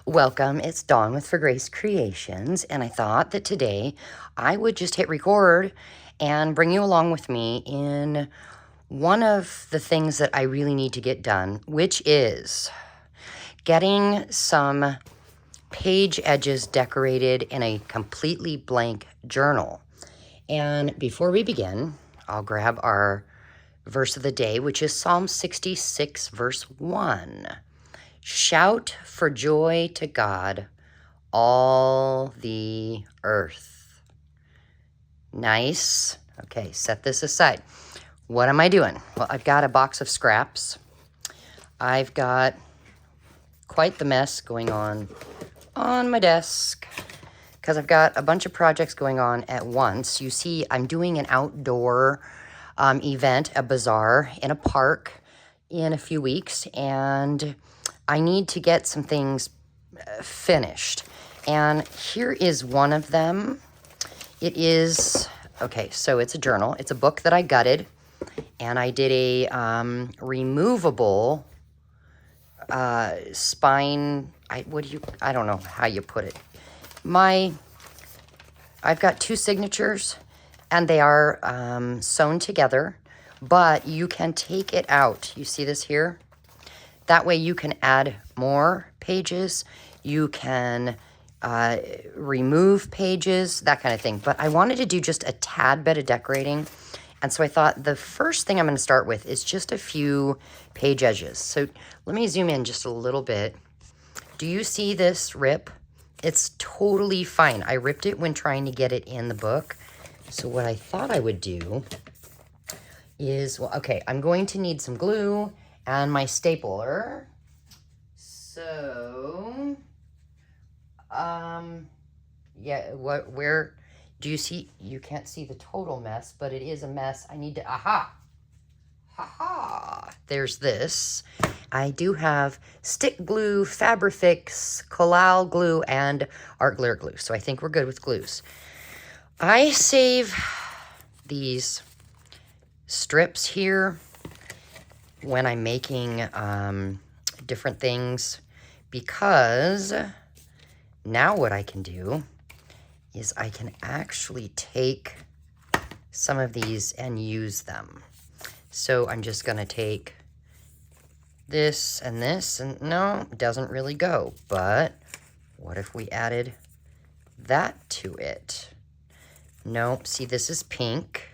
Welcome, it's Dawn with For Grace Creations, and I thought that today I would just hit record and bring you along with me in one of the things that I really need to get done, which is getting some page edges decorated in a completely blank journal. And before we begin, I'll grab our verse of the day, which is Psalm 66, verse 1. Shout for joy to God, all the earth. Nice. Okay, set this aside. What am I doing? Well, I've got a box of scraps. I've got quite the mess going on my desk because I've got a bunch of projects going on at once. You see, I'm doing an outdoor event, a bazaar in a park in a few weeks, and I need to get some things finished. And here is one of them. It is, okay, so it's a journal. It's a book that I gutted, and I did a removable spine, I don't know how you put it. I've got two signatures, and they are sewn together, but you can take it out. You see this here? That way you can add more pages. You can remove pages, that kind of thing. But I wanted to do just a tad bit of decorating. And so I thought the first thing I'm going to start with is just a few page edges. So let me zoom in just a little bit. Do you see this rip? It's totally fine. I ripped it when trying to get it in the book. So what I thought I would do is, well, okay, I'm going to need some glue and my stapler. So, yeah, where do you see? You can't see the total mess, but it is a mess. I need to, aha, there's this. I do have stick glue, Fabrifix, Collal glue, and art glitter glue. So I think we're good with glues. I save these strips here when I'm making different things, because now what I can do is I can actually take some of these and use them. So I'm just going to take this, and no, it doesn't really go. But what if we added that to it? Nope, see, this is pink.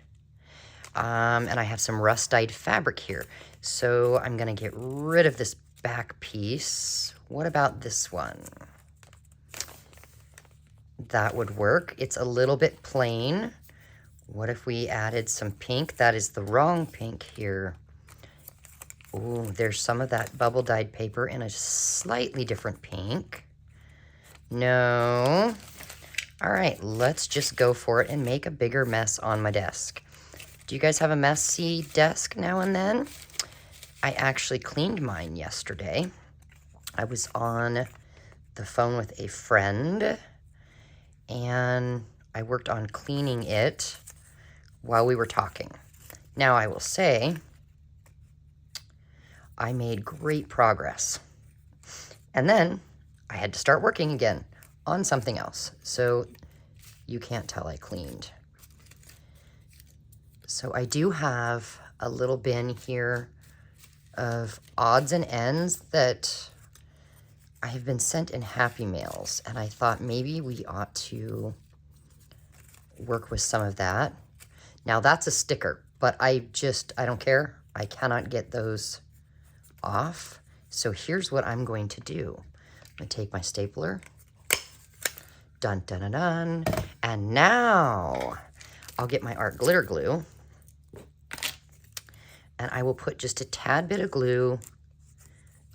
And I have some rust-dyed fabric here. So I'm going to get rid of this back piece. What about this one? That would work. It's a little bit plain. What if we added some pink? That is the wrong pink here. Ooh, there's some of that bubble-dyed paper in a slightly different pink. No. All right, let's just go for it and make a bigger mess on my desk. Do you guys have a messy desk now and then? I actually cleaned mine yesterday. I was on the phone with a friend, and I worked on cleaning it while we were talking. Now, I will say, I made great progress. And then I had to start working again on something else. So you can't tell I cleaned. So I do have a little bin here of odds and ends that I have been sent in Happy Mails, and I thought maybe we ought to work with some of that. Now that's a sticker, but I don't care. I cannot get those off. So here's what I'm going to do. I'm going to take my stapler. Dun, dun, dun, dun. And now I'll get my art glitter glue. And I will put just a tad bit of glue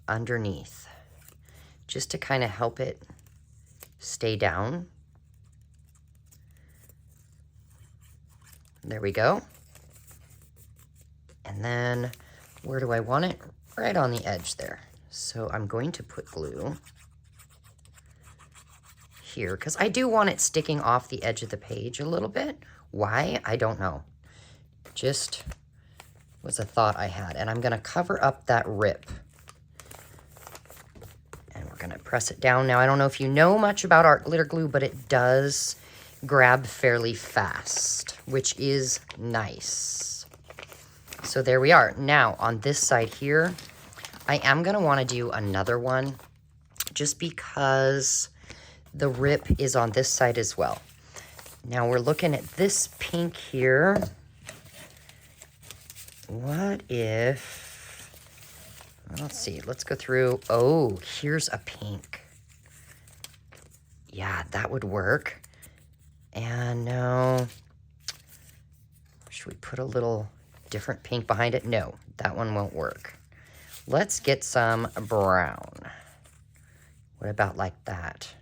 underneath, just to kind of help it stay down. There we go. And then where do I want it? Right on the edge there. So I'm going to put glue here, because I do want it sticking off the edge of the page a little bit. Why? I don't know. Just was a thought I had. And I'm going to cover up that rip. And we're going to press it down. Now, I don't know if you know much about art glitter glue, but it does grab fairly fast, which is nice. So there we are. Now, on this side here, I am going to want to do another one just because the rip is on this side as well. Now, we're looking at this pink here. What if... Let's see. Let's go through. Oh, here's a pink. Yeah, that would work. And no. Should we put a little different pink behind it? No, that one won't work. Let's get some brown. What about like that?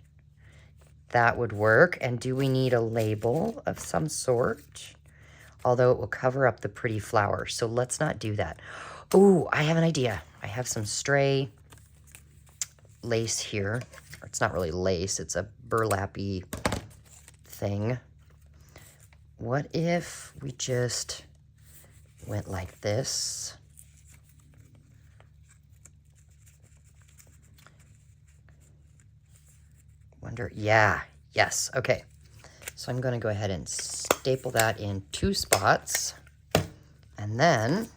That would work. And do we need a label of some sort? Although it will cover up the pretty flower. So let's not do that. Oh, I have an idea. I have some stray lace here. It's not really lace, it's a burlappy thing. What if we just went like this? Wonder, yeah, yes, okay. So I'm gonna go ahead and staple that in 2 spots. And then,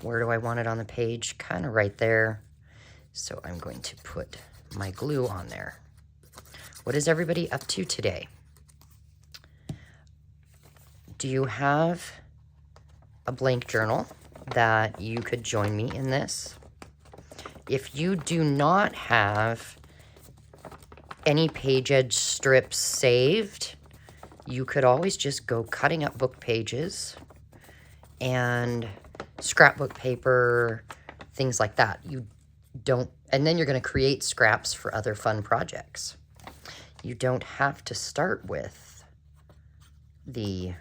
where do I want it on the page? Kind of right there. So I'm going to put my glue on there. What is everybody up to today? Do you have a blank journal that you could join me in this? If you do not have any page edge strips saved, you could always just go cutting up book pages and scrapbook paper, things like that. You don't, and then you're going to create scraps for other fun projects. You don't have to start with the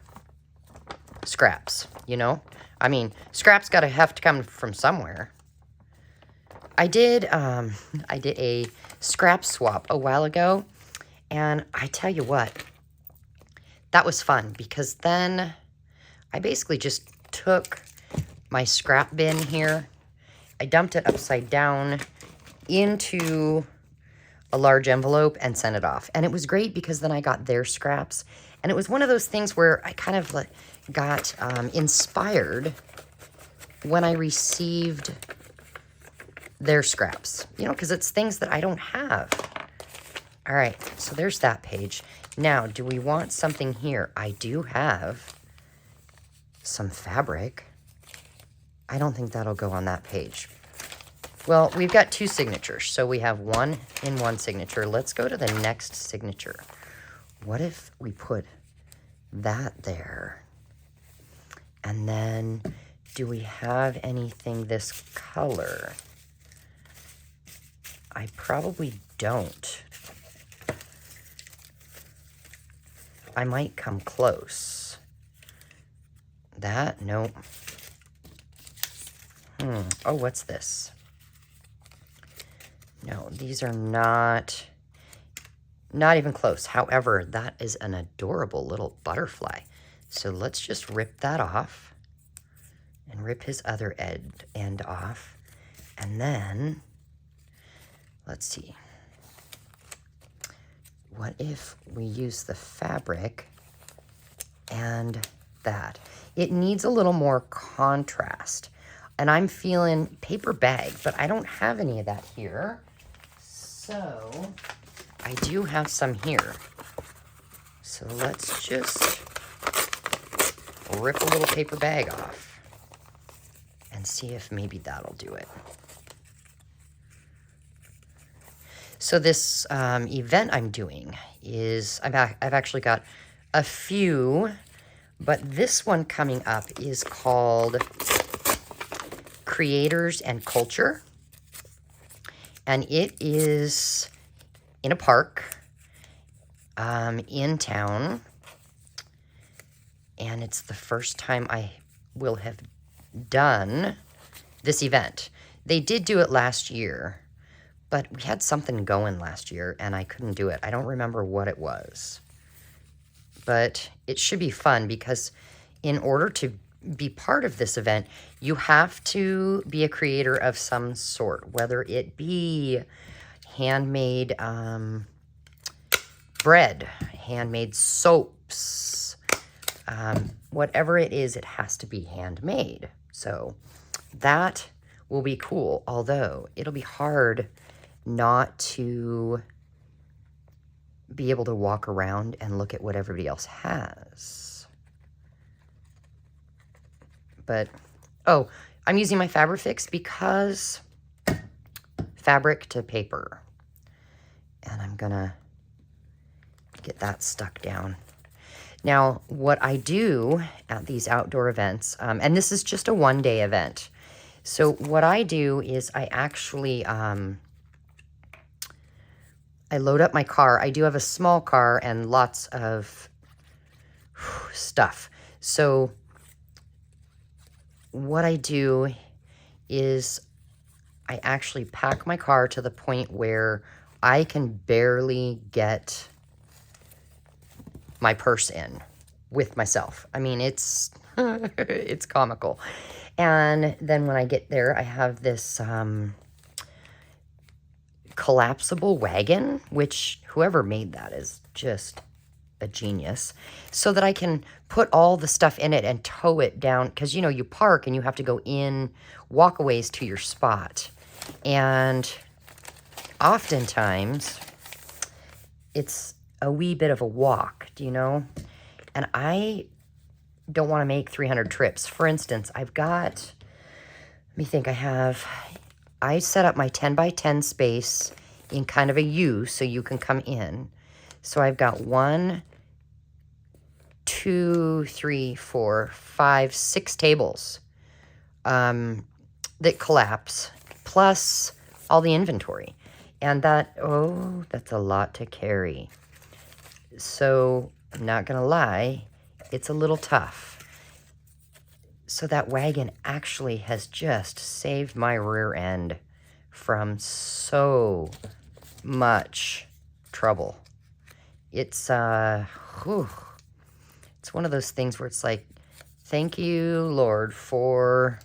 scraps, you know? I mean, scraps have to come from somewhere. I did a scrap swap a while ago, and I tell you what, that was fun because then I basically just took my scrap bin here, I dumped it upside down into a large envelope and sent it off. And it was great because then I got their scraps. And it was one of those things where I kind of got inspired when I received their scraps, you know, because it's things that I don't have. All right, so there's that page. Now, do we want something here? I do have some fabric. I don't think that'll go on that page. Well, we've got 2 signatures, so we have 1 in 1 signature. Let's go to the next signature. What if we put that there? And then, do we have anything this color? I probably don't. I might come close. That, nope. Oh, what's this? No, these are not even close. However, that is an adorable little butterfly. So let's just rip that off and rip his other end off. And then, let's see. What if we use the fabric and that? It needs a little more contrast. And I'm feeling paper bag, but I don't have any of that here. So I do have some here. So let's just rip a little paper bag off and see if maybe that'll do it. So this event I'm doing is, I've actually got a few, but this one coming up is called Creators and Culture. And it is in a park in town. And it's the first time I will have done this event. They did do it last year, but we had something going last year and I couldn't do it. I don't remember what it was. But it should be fun because in order to be part of this event, you have to be a creator of some sort, whether it be handmade bread, handmade soaps, whatever it is, it has to be handmade. So that will be cool, although it'll be hard not to be able to walk around and look at what everybody else has. But, oh, I'm using my Fabrifix because fabric to paper. And I'm gonna get that stuck down. Now, what I do at these outdoor events, and this is just a one-day event. So what I do is I actually, I load up my car. I do have a small car and lots of stuff. So what I do is I actually pack my car to the point where I can barely get my purse in with myself. I mean, it's it's comical. And then when I get there, I have this collapsible wagon, which whoever made that is just a genius, so that I can put all the stuff in it and tow it down, because, you know, you park and you have to go in walkaways to your spot. And oftentimes it's a wee bit of a walk, do you know? And I don't want to make 300 trips. For instance, I've got, let me think, I set up my 10 by 10 space in kind of a U so you can come in. So I've got 1, 2, 3, 4, 5, 6 tables that collapse, plus all the inventory. And that, oh, that's a lot to carry. So I'm not gonna lie, it's a little tough. So that wagon actually has just saved my rear end from so much trouble. It's it's one of those things where it's like, thank you, Lord, for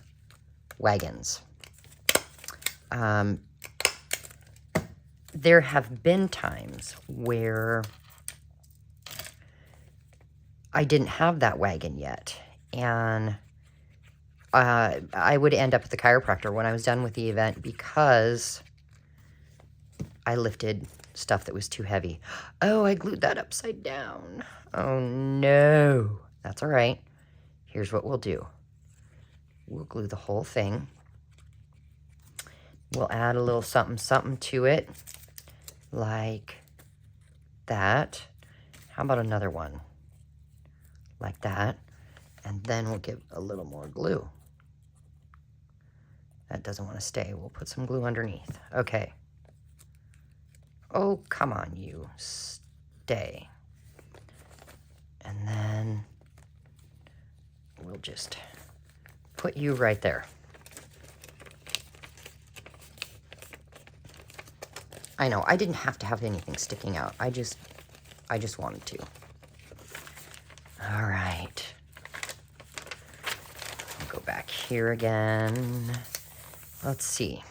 wagons. There have been times where I didn't have that wagon yet, and I would end up at the chiropractor when I was done with the event because I lifted stuff that was too heavy. Oh, I glued that upside down. Oh, no. That's all right. Here's what we'll do. We'll glue the whole thing. We'll add a little something, something to it, like that. How about another one? Like that. And then we'll give a little more glue. That doesn't want to stay. We'll put some glue underneath. Okay. Oh, come on, you. Stay. And then we'll just put you right there. I know, I didn't have to have anything sticking out. I just wanted to. All right. I'll go back here again. Let's see.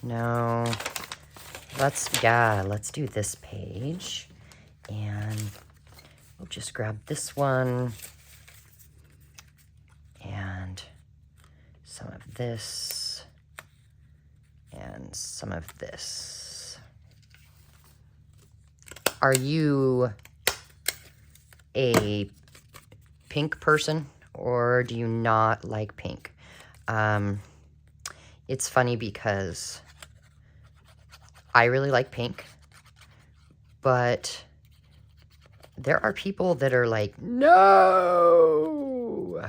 No. Let's do this page. And we'll just grab this one. And some of this. And some of this. Are you a pink person, or do you not like pink? It's funny because I really like pink, but there are people that are like, no!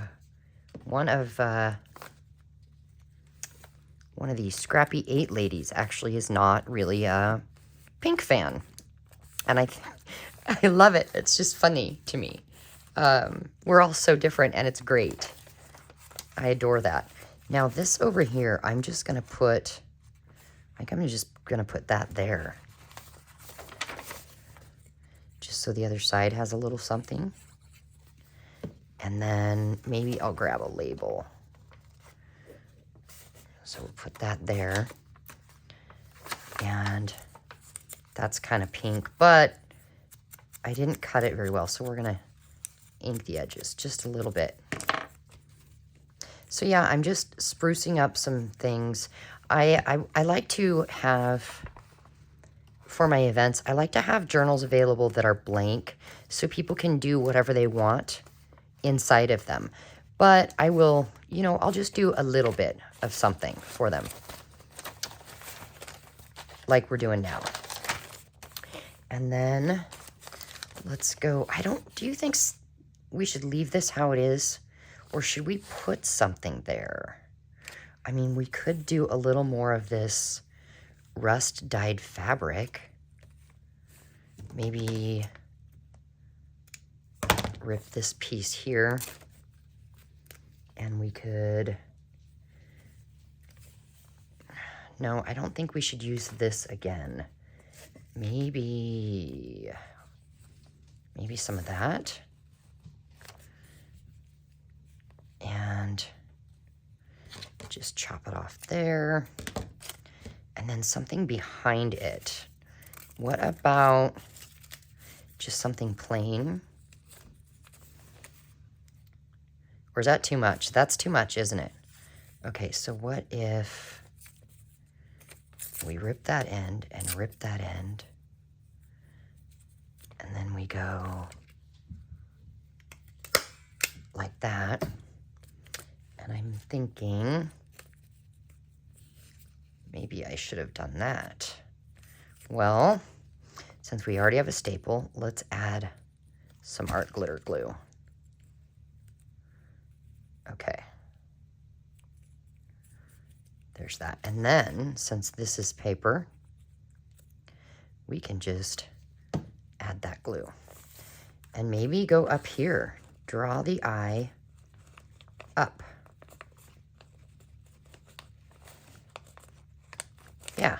One of these Scrappy 8 ladies actually is not really a pink fan. And I love it. It's just funny to me. We're all so different, and it's great. I adore that. Now, this over here, I'm just going to put, I'm just going to put that there. Just so the other side has a little something. And then maybe I'll grab a label. So we'll put that there. And that's kind of pink, but I didn't cut it very well, so we're gonna ink the edges just a little bit. So yeah, I'm just sprucing up some things. I like to have, for my events, I like to have journals available that are blank so people can do whatever they want inside of them. But I will, you know, I'll just do a little bit of something for them, like we're doing now. And then let's go. Do you think we should leave this how it is? Or should we put something there? I mean, we could do a little more of this rust dyed fabric. Maybe rip this piece here. And we could... No, I don't think we should use this again. Maybe some of that. And just chop it off there. And then something behind it. What about just something plain? Or is that too much? That's too much, isn't it? Okay, so what if we rip that end and rip that end, and then we go like that. And I'm thinking maybe I should have done that. Well, since we already have a staple, let's add some art glitter glue. Okay. There's that. And then, since this is paper, we can just add that glue. And maybe go up here. Draw the eye up. Yeah.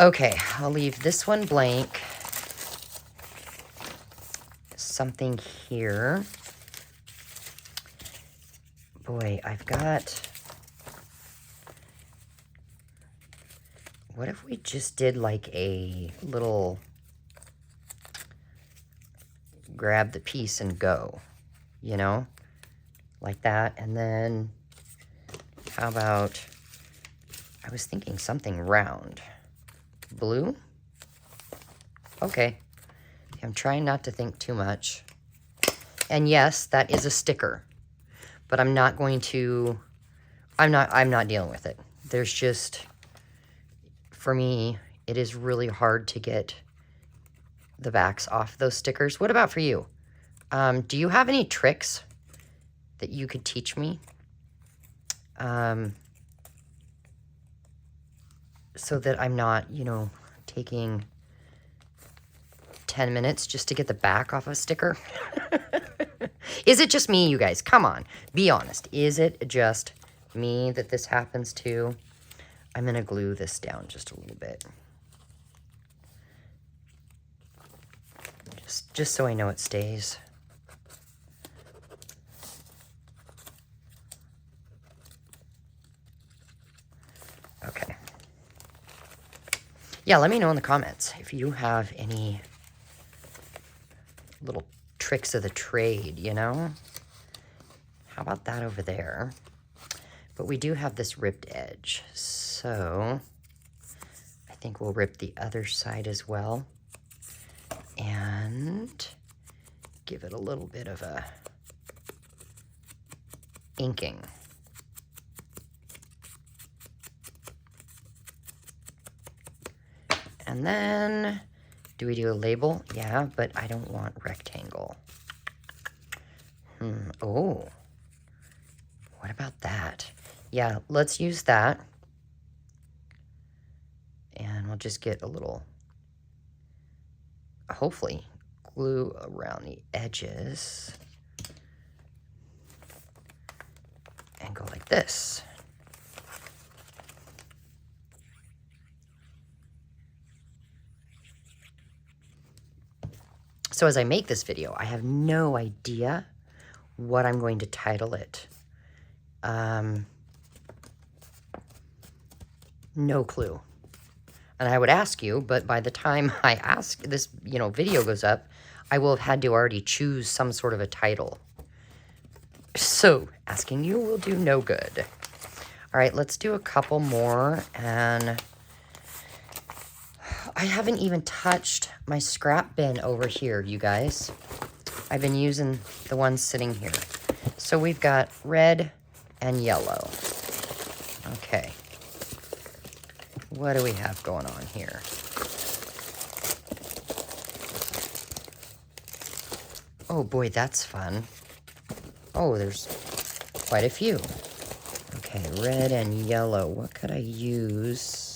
Okay, I'll leave this one blank. Something here. Boy, I've got... What if we just did like a little grab the piece and go, you know? Like that. And then how about... I was thinking something round. Blue? Okay. I'm trying not to think too much. And yes, that is a sticker. But I'm not going to... I'm not dealing with it. There's just... For me, it is really hard to get the backs off those stickers. What about for you? Do you have any tricks that you could teach me? So that I'm not, you know, taking 10 minutes just to get the back off a sticker? Is it just me, you guys? Come on, be honest. Is it just me that this happens to? I'm gonna glue this down just a little bit. Just so I know it stays. Okay. Yeah, let me know in the comments if you have any little tricks of the trade, you know? How about that over there? But we do have this ripped edge, so I think we'll rip the other side as well and give it a little bit of a inking. And then, do we do a label? Yeah, but I don't want rectangle. Oh, what about that? Yeah, let's use that. And we'll just get a little, hopefully, glue around the edges. And go like this. So as I make this video, I have no idea what I'm going to title it. No clue. And I would ask you, but by the time I ask this, you know, video goes up, I will have had to already choose some sort of a title. So asking you will do no good. All right, let's do a couple more. And I haven't even touched my scrap bin over here, you guys. I've been using the ones sitting here. So we've got red and yellow. Okay. What do we have going on here? Oh boy, that's fun. Oh, there's quite a few. Okay, red and yellow. What could I use?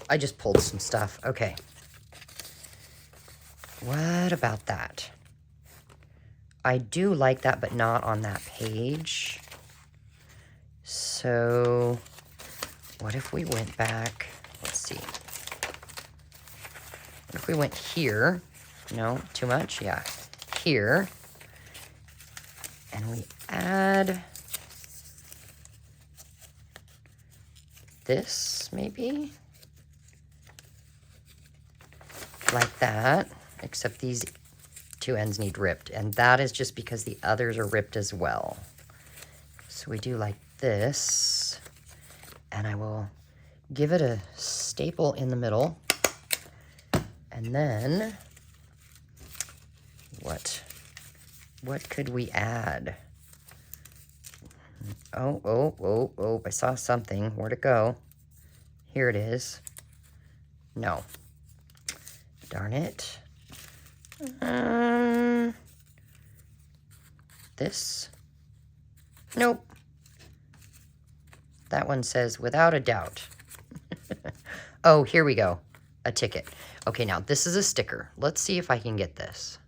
I just pulled some stuff. Okay. What about that? I do like that, but not on that page. So, what if we went back? Let's see. What if we went here? No, too much? Yeah. Here. And we add this, maybe? Like that. Except these two ends need ripped. And that is just because the others are ripped as well. So we do like this. And I will give it a staple in the middle. And then, what could we add? Oh, I saw something. Where'd it go? Here it is. No. Darn it. This? Nope. That one says, without a doubt. Oh, here we go. A ticket. Okay, now this is a sticker. Let's see if I can get this.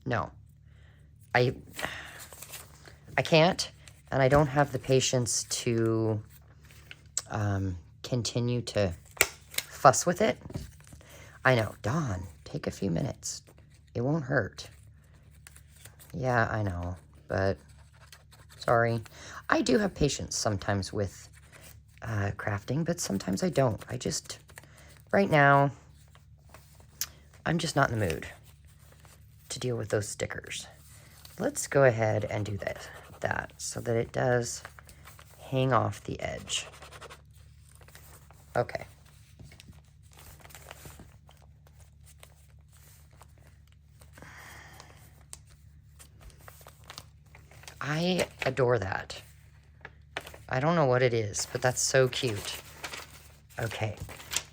No. I can't, and I don't have the patience to continue to fuss with it. I know. Dawn, take a few minutes. It won't hurt. Yeah, I know, but sorry. I do have patience sometimes with crafting, but sometimes I don't. I just, right now, I'm just not in the mood to deal with those stickers. Let's go ahead and do that so that it does hang off the edge. Okay. I adore that. I don't know what it is, but that's so cute. Okay.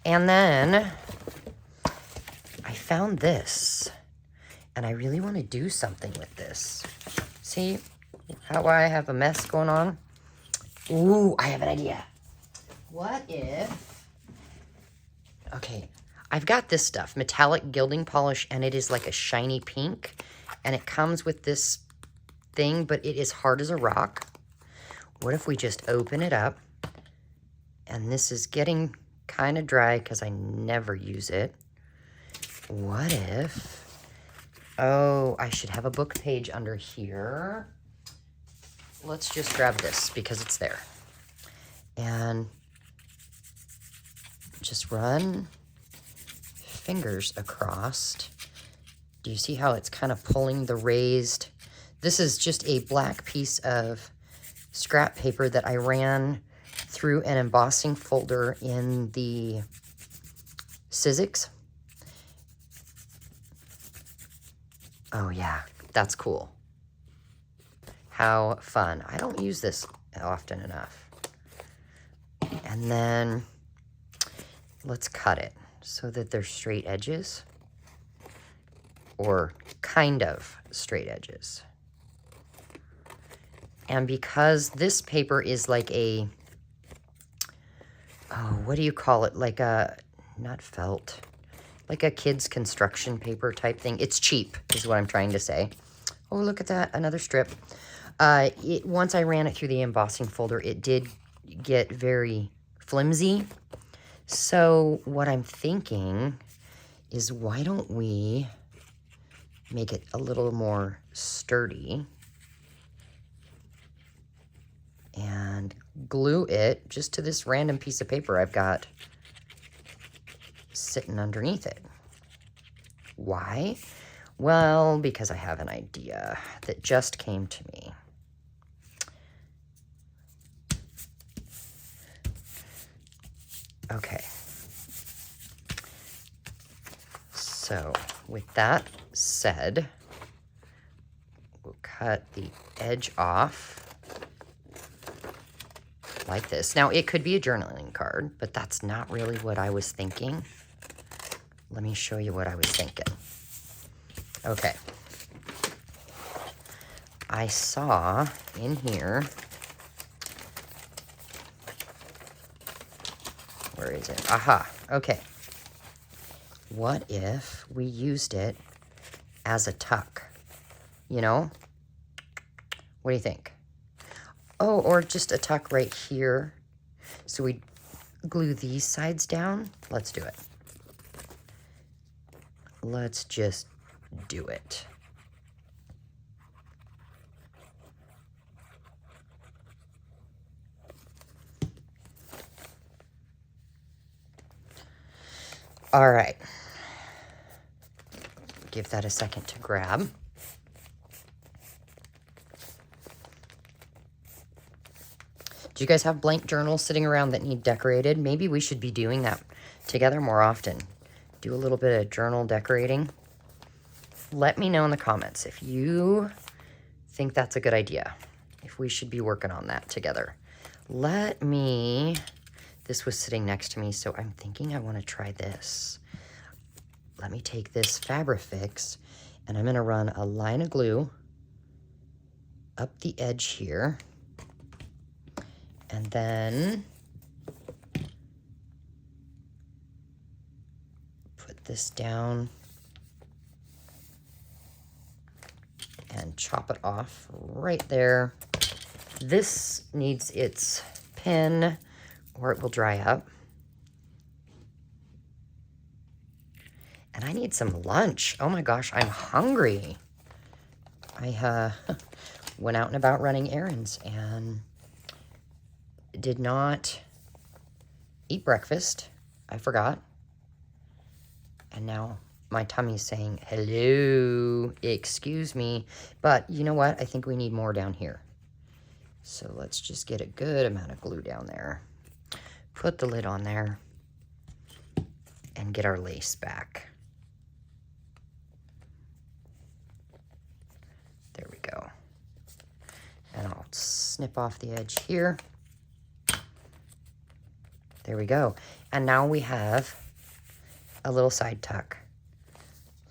And then I found this, and I really want to do something with this. See how I have a mess going on? Ooh, I have an idea. What if... Okay, I've got this stuff, metallic gilding polish, and it is like a shiny pink, and it comes with this thing, but it is hard as a rock. What if we just open it up? And this is getting kind of dry because I never use it. What if... Oh, I should have a book page under here. Let's just grab this because it's there. And just run fingers across. Do you see how it's kind of pulling the raised... This is just a black piece of scrap paper that I ran through an embossing folder in the Sizzix. Oh yeah, that's cool. How fun. I don't use this often enough. And then let's cut it so that there's straight edges, or kind of straight edges. And because this paper is like a, oh, what do you call it? Like a, not felt, like a kid's construction paper type thing. It's cheap, is what I'm trying to say. Oh, look at that, another strip. Once I ran it through the embossing folder, it did get very flimsy. So what I'm thinking is, why don't we make it a little more sturdy and glue it just to this random piece of paper I've got sitting underneath it. Why? Well, because I have an idea that just came to me. Okay. So with that said, we'll cut the edge off like this. Now, it could be a journaling card, but that's not really what I was thinking. Let me show you what I was thinking. Okay. I saw in here, where is it? Aha, okay. What if we used it as a tuck? You know? What do you think? Oh, or just a tuck right here. So we glue these sides down. Let's do it. Let's just do it. All right. Give that a second to grab. Do you guys have blank journals sitting around that need decorated? Maybe we should be doing that together more often. Do a little bit of journal decorating. Let me know in the comments if you think that's a good idea, if we should be working on that together. This was sitting next to me, so I'm thinking I want to try this. Let me take this Fabrifix, and I'm going to run a line of glue up the edge here. And then put this down and chop it off right there. This needs its pin or it will dry up. And I need some lunch. Oh my gosh, I'm hungry. I went out and about running errands and did not eat breakfast. I forgot. And now my tummy's saying, hello, excuse me. But you know what? I think we need more down here. So let's just get a good amount of glue down there. Put the lid on there and get our lace back. There we go. And I'll snip off the edge here. There we go. And now we have a little side tuck.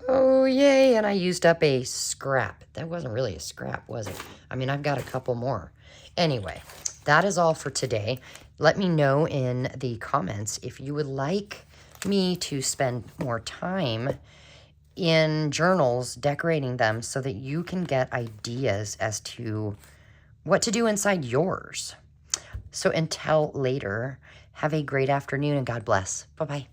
Oh, yay. And I used up a scrap. That wasn't really a scrap, was it? I mean, I've got a couple more. Anyway, that is all for today. Let me know in the comments if you would like me to spend more time in journals decorating them so that you can get ideas as to what to do inside yours. So until later, have a great afternoon and God bless. Bye-bye.